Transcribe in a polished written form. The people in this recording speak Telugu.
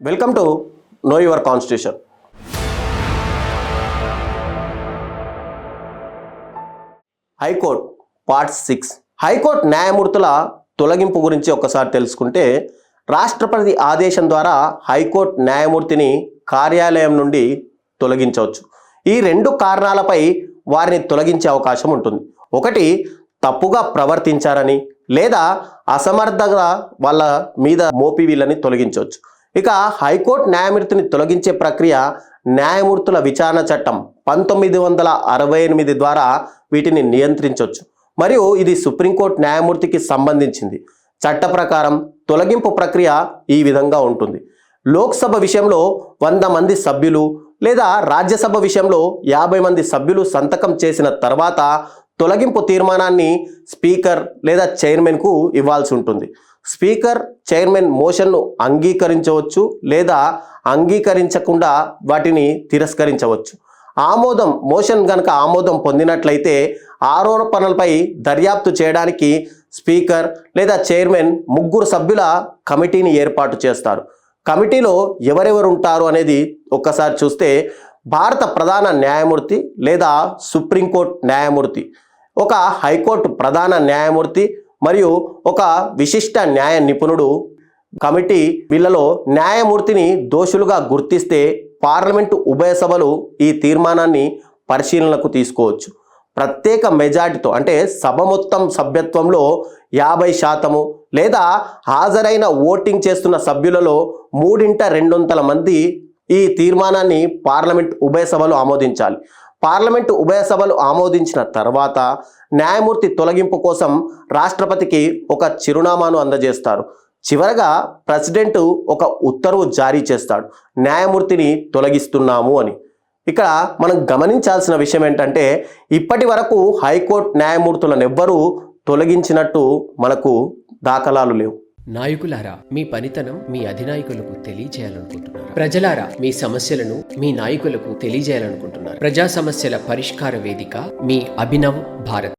Welcome to know your constitution. High court part 6. High court న్యాయమూర్తుల తొలగింపు గురించి ఒకసారి తెలుసుకుంటే, రాష్ట్రపతి ఆదేశం ద్వారా హైకోర్టు న్యాయమూర్తిని కార్యాలయం నుండి తొలగించవచ్చు. ఈ రెండు కారణాలపై వారిని తొలగించే అవకాశం ఉంటుంది. ఒకటి, తప్పుగా ప్రవర్తించారని లేదా అసమర్థంగా వాళ్ళ మీద మోపి వీళ్ళని తొలగించవచ్చు. ఇక హైకోర్టు న్యాయమూర్తిని తొలగించే ప్రక్రియ న్యాయమూర్తుల విచారణ చట్టం 1968 ద్వారా వీటిని నియంత్రించవచ్చు. మరియు ఇది సుప్రీంకోర్టు న్యాయమూర్తికి సంబంధించింది. చట్ట ప్రకారం తొలగింపు ప్రక్రియ ఈ విధంగా ఉంటుంది. లోక్సభ విషయంలో 100 మంది సభ్యులు లేదా రాజ్యసభ విషయంలో 50 మంది సభ్యులు సంతకం చేసిన తర్వాత తొలగింపు తీర్మానాన్ని స్పీకర్ లేదా చైర్మన్కు ఇవ్వాల్సి ఉంటుంది. స్పీకర్, చైర్మన్ మోషన్ను అంగీకరించవచ్చు లేదా అంగీకరించకుండా వాటిని తిరస్కరించవచ్చు. మోషన్ కనుక ఆమోదం పొందినట్లయితే ఆరోపణలపై దర్యాప్తు చేయడానికి స్పీకర్ లేదా చైర్మన్ 3 సభ్యుల కమిటీని ఏర్పాటు చేస్తారు. కమిటీలో ఎవరెవరు ఉంటారు అనేది ఒక్కసారి చూస్తే, భారత ప్రధాన న్యాయమూర్తి లేదా సుప్రీంకోర్టు న్యాయమూర్తి, ఒక హైకోర్టు ప్రధాన న్యాయమూర్తి మరియు ఒక విశిష్ట న్యాయ నిపుణుడు. కమిటీ వీళ్ళలో న్యాయమూర్తిని దోషులుగా గుర్తిస్తే పార్లమెంటు ఉభయ సభలు ఈ తీర్మానాన్ని పరిశీలనకు తీసుకోవచ్చు. ప్రత్యేక మెజార్టీతో, అంటే సభ మొత్తం సభ్యత్వంలో 50% లేదా హాజరైన ఓటింగ్ చేస్తున్న సభ్యులలో 3/2 మంది ఈ తీర్మానాన్ని పార్లమెంట్ ఉభయ సభలు ఆమోదించాలి. పార్లమెంటు ఉభయ సభలు ఆమోదించిన తర్వాత న్యాయమూర్తి తొలగింపు కోసం రాష్ట్రపతికి ఒక చిరునామాను అందజేస్తారు. చివరగా ప్రెసిడెంట్ ఒక ఉత్తర్వు జారీ చేస్తాడు, న్యాయమూర్తిని తొలగిస్తున్నాము అని. ఇక్కడ మనం గమనించాల్సిన విషయం ఏంటంటే, ఇప్పటి వరకు హైకోర్టు న్యాయమూర్తులనెవ్వరూ తొలగించినట్టు మనకు దాఖలాలు లేవు. నాయకులారా, మీ పనితనం మీ అధినాయకులకు తెలియజేయాలనుకుంటున్నారు. ప్రజలారా, మీ సమస్యలను మీ నాయకులకు తెలియజేయాలనుకుంటున్నారు. ప్రజా సమస్యల పరిష్కార వేదిక మీ అభినవ్ భారత్.